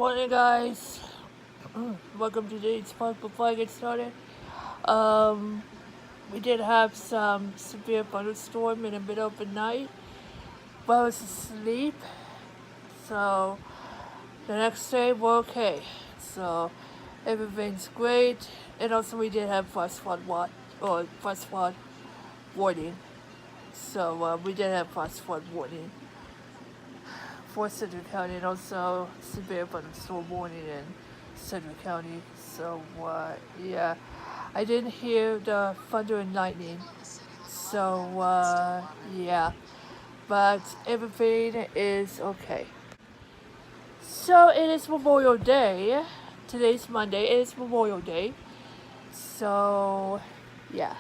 morning, guys. Welcome to today's park. Before I get started, we did have some severe thunderstorm in the middle of the night while I was asleep. So the next day we're okay. So everything's great. And also we did have flash flood warning. So we did have flash flood warning for Central County, and also severe thunderstorm warning in Central County. So yeah, I didn't hear the thunder and lightning. So yeah, but everything is okay. So it is Memorial Day. Today's Monday. It is Memorial Day. So yeah.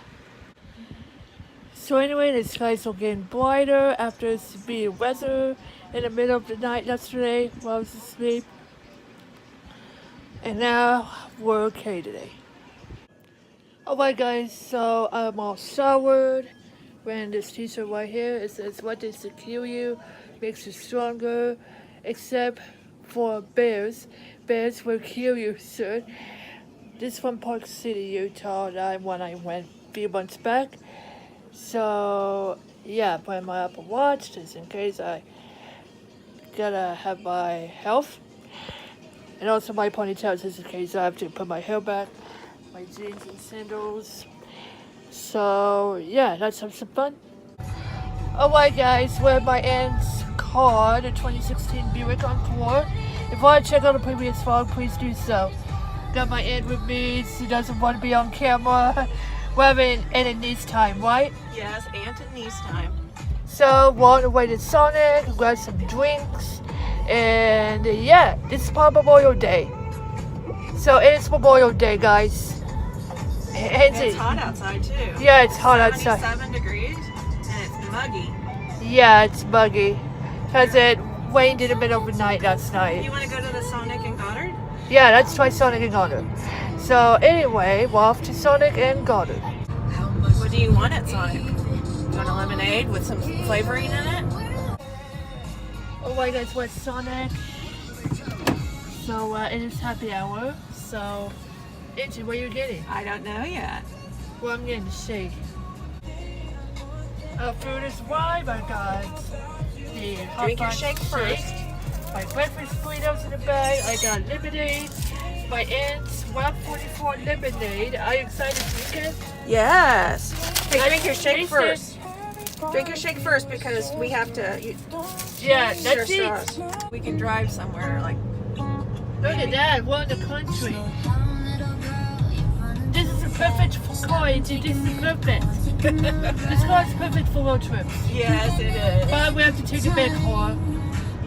So anyway, the skies are getting brighter after severe weather in the middle of the night yesterday while I was asleep. And now we're okay today. Alright guys, so I'm all showered. Wearing this t-shirt right here. It says, "What does to kill you makes you stronger, except for bears. Bears will kill you, sir." This is from Park City, Utah, when I went a few months back. So yeah, playing my Apple Watch just in case I gotta have my health, and also my ponytail just in case I have to put my hair back, my jeans and sandals. So yeah, let's have some fun. Alright guys, we're at my aunt's car, the 2016 Buick Encore. If you want to check out the previous vlog, please do so. Got my aunt with me. She doesn't want to be on camera. We're having aunt and niece time, right? Yes, aunt and niece time. So we're on the way to Sonic, grab some drinks, and yeah, it's Memorial Day. So it's Memorial Day, guys. It's hot outside too. Yeah, it's hot outside. 77 degrees, and it's muggy. Yeah, it's muggy, because it rained in the middle of the night last night. You want to go to the Sonic and Goddard? Yeah, let's try Sonic and Goddard. So anyway, we're off to Sonic and Goddard. What do you want at Sonic? You want a lemonade with some flavoring in it? Alright guys, we're at Sonic. So it is happy hour. So, Angie, what are you getting? I don't know yet. Well, I'm getting the shake. Our food is right, my guys. The hot Drink your box shake first. My breakfast burritos in the bag. I got lemonade. My aunt's 144 lemonade. Are you excited to drink it? Yes. Hey, drink your shake taste first. Drink your shake first because we have to. Yeah, share that's it. straws. We can drive somewhere like. Look at that. We're in the country. This is a perfect car, Angie. This is perfect. This car is perfect for road trips. Yes, it is. But we have to take a big car.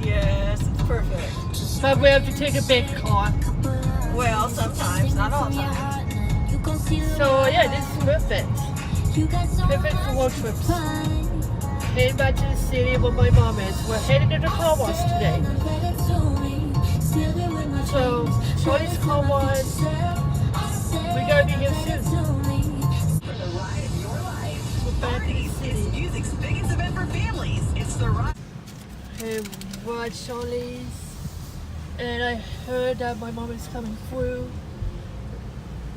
Yes, it's perfect. But we have to take a big car. Well, sometimes, not all the time. So yeah, this is perfect. Perfect for road trips. Heading back to the city where my mom is. We're heading to the car wash today. So, Shorty's car wash. We gotta be here soon. We're back in the city. Music's biggest event for families. It's the rock. And we're at Shirley's. And I heard that my mom is coming through.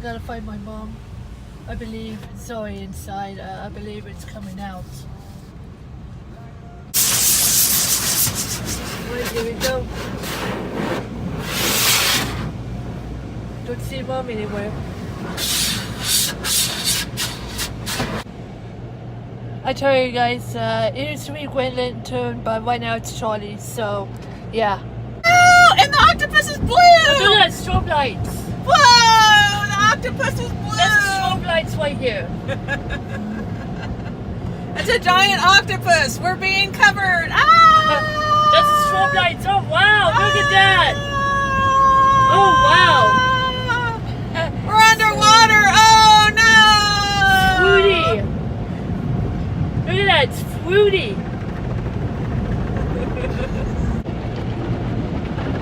Gotta find my mom. I believe Zoe inside. I believe it's coming out. Right, here we go. Don't see mom anywhere. I tell you guys, it used to be Gwendolyn turn, but right now it's Charlie. So, yeah. Oh, and the octopus is blue! Look at that, strobe lights. Whoa! The octopus is blue! That's the strobe lights right here. It's a giant octopus! We're being covered! Ah! That's the strobe lights. Oh wow, look at that. Oh wow. We're underwater! Oh no! Fruity. Look at that, it's fruity.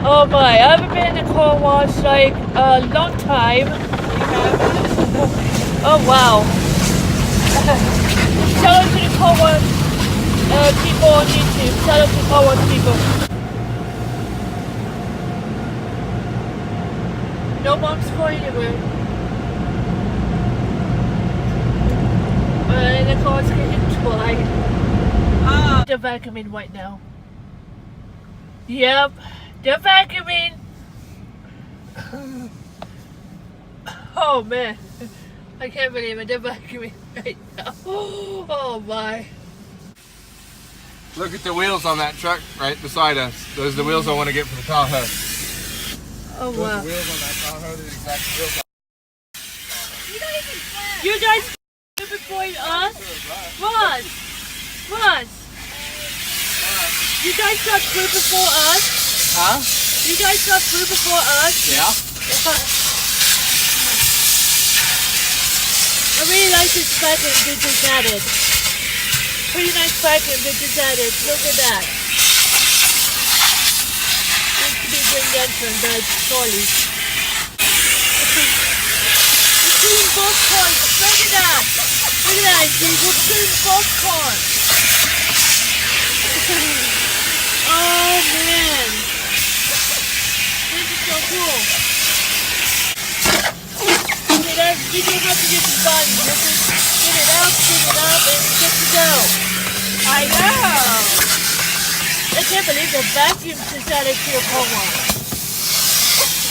Oh my, I haven't been in a car wash like a long time. Oh wow. Shout out to the car wash people on YouTube. Shout out to the car wash people. No mom's going anywhere. And the car's getting dry. They're vacuuming right now. Yep, they're vacuuming. Oh man, I can't believe it. They're vacuuming right now. Oh my. Look at the wheels on that truck right beside us. Those are the wheels I want to get for the Tahoe. Oh wow. Those wheels on that Tahoe, the exact wheels. You guys before us? What? What? You guys got food before us? Huh? You guys got food before us? Yeah. I really like this pattern they just added. Pretty nice pattern they just added. Look at that. Needs to be green lantern, but sorry. We're doing both cars. Look at that. Look at that. We're doing both cars. Oh man. This is so cool. You don't have to get the body. You just get it out, and get to go. I know. I can't believe the vacuum decided to come on.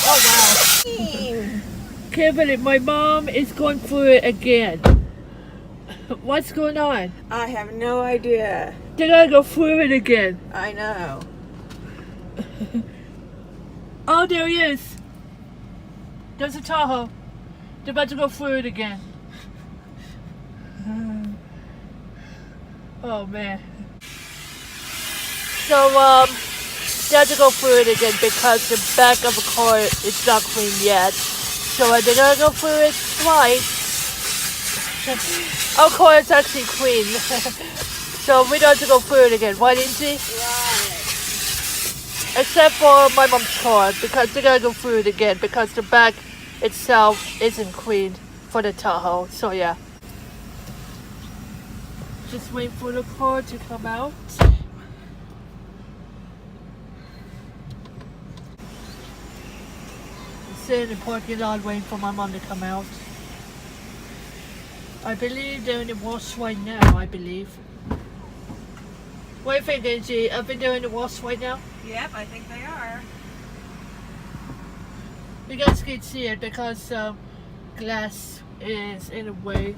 Oh wow. Can't believe my mom is going through it again. What's going on? I have no idea. They're gonna go through it again. I know. Oh, there he is. There's a Tahoe. They're about to go through it again. Oh man. So they have to go through it again because the back of the car is not clean yet. So they're gonna go through it twice. Our car is actually clean. So we don't have to go through it again. Why didn't we? Right. Except for my mom's car because they're gonna go through it again because the back itself isn't clean for the Tahoe. So yeah. Just wait for the car to come out. Sit in the parking lot waiting for my mom to come out. I believe they're in the wash right now, I believe. What do you think, Angie? Are they doing the wash right now? Yep, I think they are. You guys can see it because glass is in the way.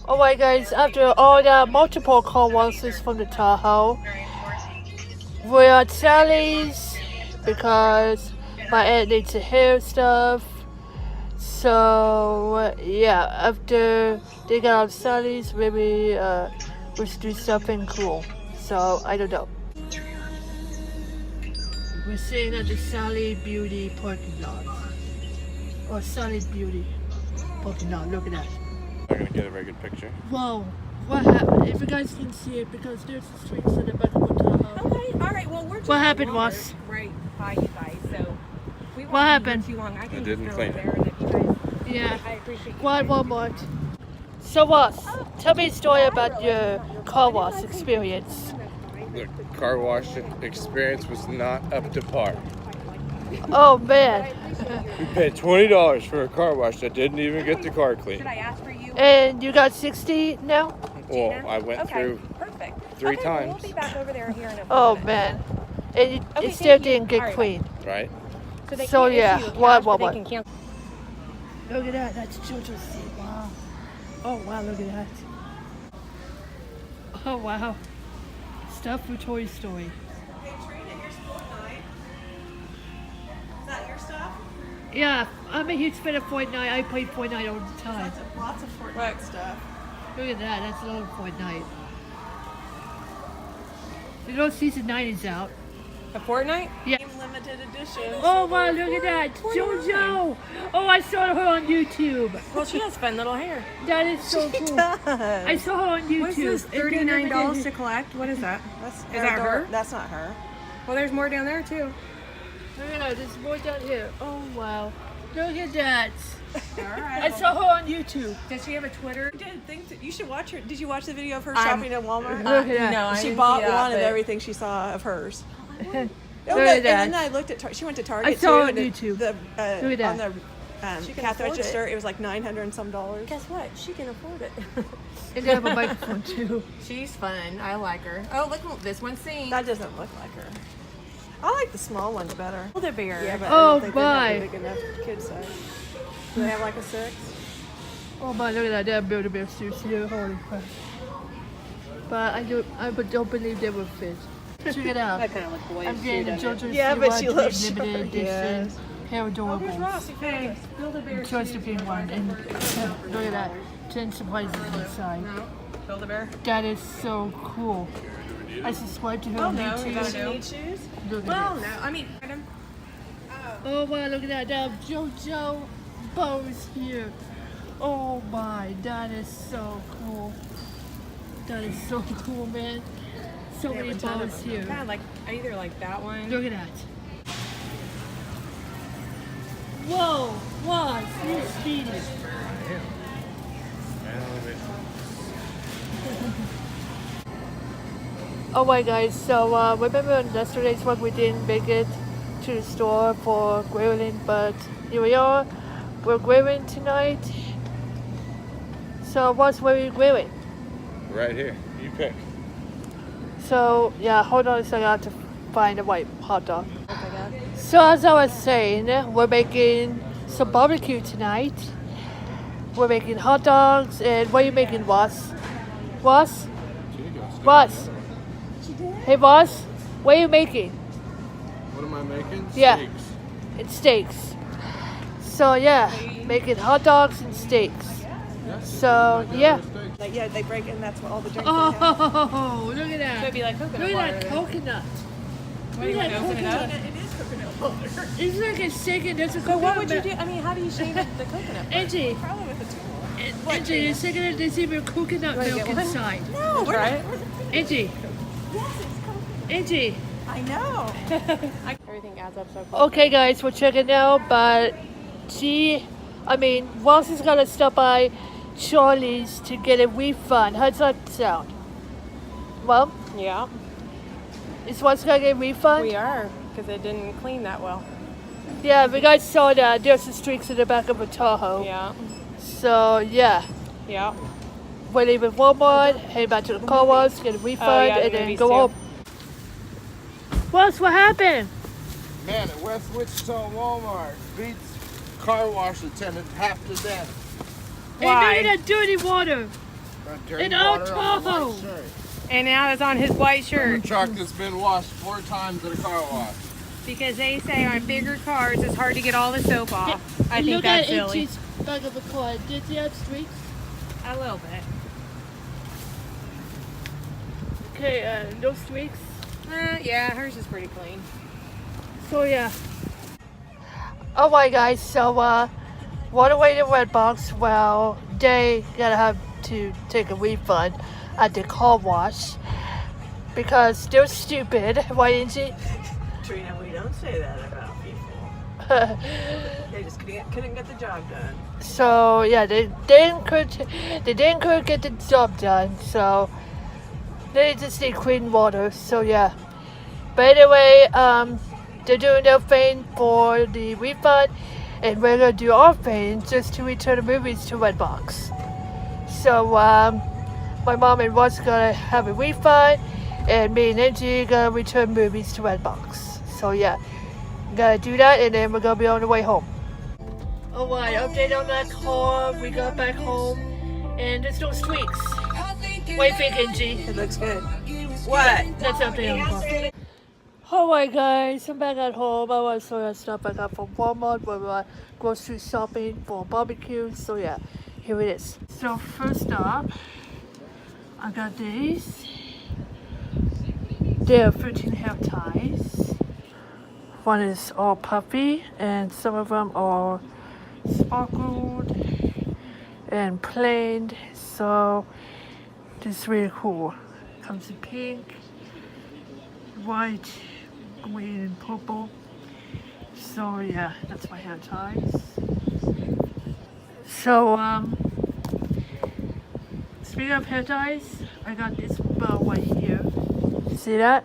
Alright guys, after all the multiple car washes from the Tahoe, we're at Sally's because my aunt needs to hair stuff. So yeah, after they got out of Sally's, maybe we should do something cool. So I don't know. We're sitting at the Sally Beauty parking lot. Or Sally Beauty parking lot. Look at that. I'm gonna get a very good picture. Whoa. What happened? If you guys can see it, because there's the streets in the back of the Tahoe. Okay, all right. Well, we're just What happened, Walmart Ross? right by you guys, so we won't What be happened? here too long. I can didn't just clean go it. there, and if you guys, Yeah. I appreciate you. Why Walmart? So Ross, tell me a story about your car wash experience. The car wash experience was not up to par. Oh man. We paid $20 for a car wash that didn't even get the car clean. Should I ask for you? And you got 60 now? Well, Gina? I went Okay, through perfect. three Okay, well, we'll times. be back over there here in a Oh minute. man. And it, Okay, it still thank you. didn't get All right. clean. right? they So, can't yeah, issue a what? cash, but they can cancel. Look at that, that's JoJo Siwa. Oh wow, look at that. Oh wow. Stuff for Toy Story. Hey, Trina, here's Fortnite. Is that your stuff? Yeah, I'm a huge fan of Fortnite. I play Fortnite all the time. Lots of Fortnite stuff. Look at that, that's a lot of Fortnite. You know season 9 is out. A Fortnite? Yeah. Limited edition. Oh wow, look at that. JoJo! Oh, I saw her on YouTube. Well, she has fun little hair. That is so cool. I saw her on YouTube. What's this? $39 to collect? What is that? That's Is that her? That's not her. Well, there's more down there too. Look at that, there's more down here. Oh wow. Look at that. All right. I saw her on YouTube. Does she have a Twitter? I did think that you should watch her. Did you watch the video of her I'm- shopping at Walmart? Look at that. No, I She didn't bought see that, one of but- everything she saw of hers. Oh, Look at and that. then I looked at she went to Target I saw too. on YouTube. The, Look at on that. the can cash afford register, it. it was like $900 and some dollars. Guess what? She can afford it. And they have a microphone too. She's fun. I like her. Oh, look, this one's seen. That doesn't look like her. I like the small ones better. Build a bear. Yeah, but I Oh, don't think they have my. a big enough kid size. Do they have like a 6? Oh my, look at that. They have Build-A-Bear suits here. Holy crap. But I don't believe they will fit. Check it out. That kind of like boyish. I'm getting the JoJo Yeah, but Siwa she looks limited short. edition Yes. pair of adorables. Hey, build a bear. Choice the pink one. And look at that. 10 surprises inside. Build a bear. That is so cool. I subscribe to her on no, you YouTube. gotta do. Need shoes? Look at Well, this. no. I mean, Oh wow, look at that. They have JoJo bows here. Oh my, that is so cool. That is so cool, man. So many bows here. kind of like either like that one. Look at that. Whoa, wow, you speedy. Oh my guys, so remember on yesterday's one we didn't make it to the store for grilling, but here we are. We're grilling tonight. So where are you grilling? Right here. You pick. So yeah, hold on a second, I have to find the right hot dog. So as I was saying, we're making some barbecue tonight. We're making hot dogs, and what are you making, Ross? Ross? Ross? Hey Ross, what are you making? What am I making? Yeah. Steaks. And steaks. So yeah, making hot dogs and steaks. Yes. So yeah. Steaks. Like, yeah, they break in. That's what all the drinks they have. Oh, look at So it'd that. be like coconut Look at water. that coconut. What do you want to open it up? It is coconut water. It's like a shaking. There's a So what would you coconut. do? I mean, how do you shave the coconut? Angie, Probably with a tool. Angie, you're shaking it. There's even coconut wanna milk get one? inside. No, we're Try not. it. Angie, Yes, it's coconut. Angie. I know. Everything adds up so quick. Okay, guys, we're checking out, but Ross is gonna stop by Charlie's to get a refund. How's that sound? Well, Yeah, is Ross gonna get a refund? we are because it didn't clean that well. Yeah, we guys saw that. There's some streaks in the back of a Tahoe. Yeah, So yeah, yeah. we're leaving Walmart, heading back to the car wash, get a refund, the and then movies go too. home. Ross, what happened? Man, at West Wichita Walmart beats car wash attendant half to death. Hey, look at that dirty water. Dirty In our water on the Tahoe. white shirt. And now it's on his white The shirt truck has been washed 4 times at a car wash. because they say on bigger cars it's hard to get all the soap off. I think Look that's at silly. Itchy's back of the car. Did you have streaks? A little bit. Okay, no streaks. Yeah, hers is pretty clean. So yeah. Alright guys, so what away to Redbox, well, they gotta have to take a refund at the car wash because they're stupid, right, Angie? Trina, we don't say that about people. They just couldn't get the job done. So yeah, they didn't get the job done, so they just need clean water. So yeah. But anyway, they're doing their thing for the refund, and we're gonna do our thing just to return the movies to Redbox. So my mom and Ross gonna have a refund, and me and Angie gonna return movies to Redbox. So yeah, gotta do that, and then we're gonna be on the way home. Alright, update on that car. We got back home, and there's no streaks. What do you think, Angie? It looks good. What? Let's update on the car. Alright guys, I'm back at home. I want to show you stuff I got from Walmart when we were grocery shopping for barbecue. So yeah, here it is. So first up, I got these. They're 13 hair ties. One is all puffy, and some of them are sparkled and plain. So this is really cool. Comes in pink, white, green, and purple. So yeah, that's my hair ties. So speaking of hair ties, I got this bow right here. See that?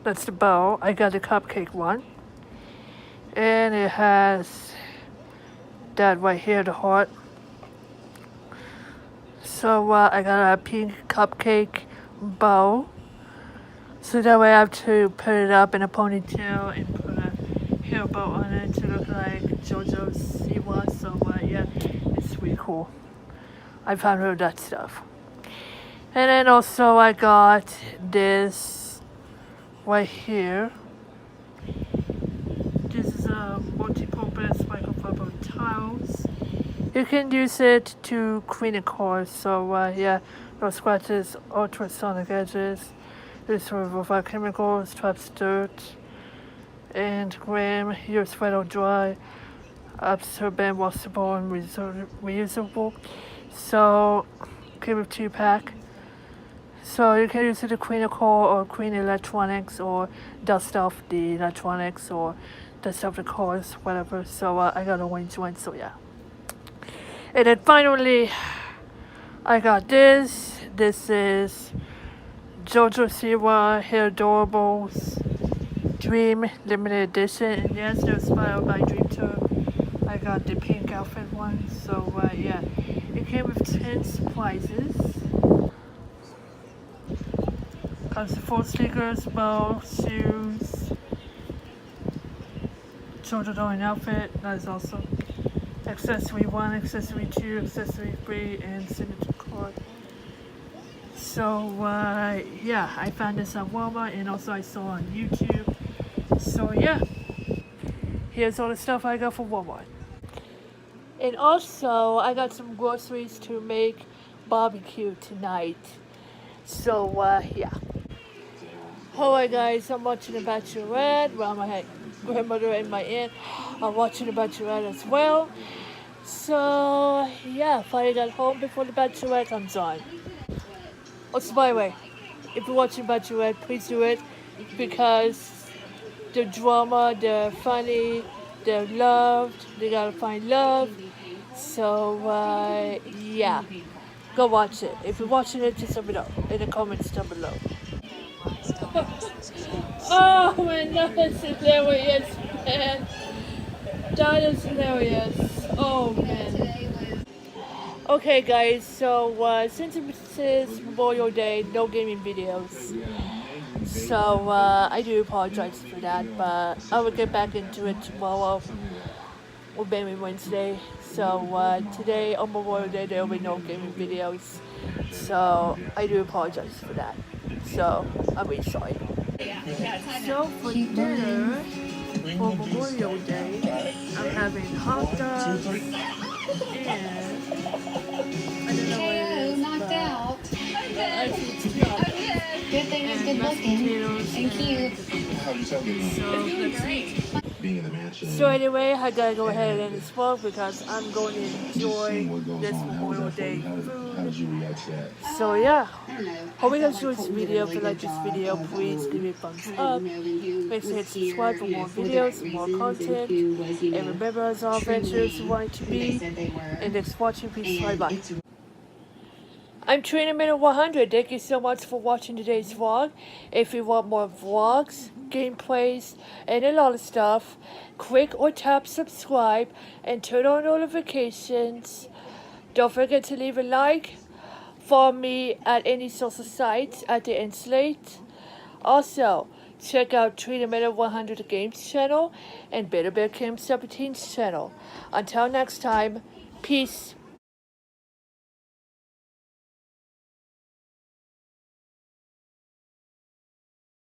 That's the bow. I got the cupcake one. And it has that right here, the heart. So I got a pink cupcake bow. So that way I have to put it up in a ponytail and put a hair bow on it to look like JoJo Siwa. So yeah, it's really cool. I found her that stuff. And then also I got this right here. This is a multi-purpose microfiber tiles. You can use it to clean a car. So yeah, no scratches, ultrasonic edges. This will remove chemicals, traps dirt, and grime. Use wet or dry, absorbent, washable, and reusable. So came with 2-pack. So you can use it to clean a car or clean electronics or dust off the electronics or dust off the cars, whatever. So I got a orange one, so yeah. And then finally, I got this. This is JoJo Siwa Hair Adorables Dream Limited Edition. And yes, they're inspired by Dream Tour. I got the pink outfit one, so yeah. It came with 10 surprises. Comes with 4 stickers, bow, shoes, JoJo Darling outfit. That is awesome. Accessory 1, accessory 2, accessory 3, and signature card. So yeah, I found this at Walmart and also I saw on YouTube. So yeah, here's all the stuff I got from Walmart. And also I got some groceries to make barbecue tonight. So yeah. Alright guys, I'm watching The Bachelorette. Well, my grandmother and my aunt are watching The Bachelorette as well. So yeah, finally got home before The Bachelorette comes on. Also, by the way, if you're watching Bachelorette, please do it because the drama, they're funny, they're loved, they gotta find love. So yeah, go watch it. If you're watching it, just let me know in the comments down below. Oh man, that is hilarious, man. That is hilarious. Oh man. Okay guys, so since it is Memorial Day, no gaming videos. So I do apologize for that, but I will get back into it tomorrow or maybe Wednesday. So today on Memorial Day there will be no gaming videos. So I do apologize for that. So I'm really sorry. So for dinner for Memorial Day, I'm having hot dogs and I don't know what it is, knocked out. I think it's chocolate. Good thing he's good looking and cute. So let's eat. So anyway, I gotta go ahead and smoke because I'm going to enjoy this Memorial Day food. So yeah, hope you guys enjoyed this video. If you like this video, please give me a thumbs up. Make sure to hit subscribe for more videos, more content. And remember, as all adventures you want it to be. And thanks for watching. Peace. Bye bye. I'm Trainer Minute 100. Thank you so much for watching today's vlog. If you want more vlogs, gameplays, and a lot of stuff, click or tap subscribe and turn on notifications. Don't forget to leave a like. Follow me at any social sites at the Insulate. Also, check out Trainer Minute 100 Games channel and Better Bear Kim 17's channel. Until next time, peace.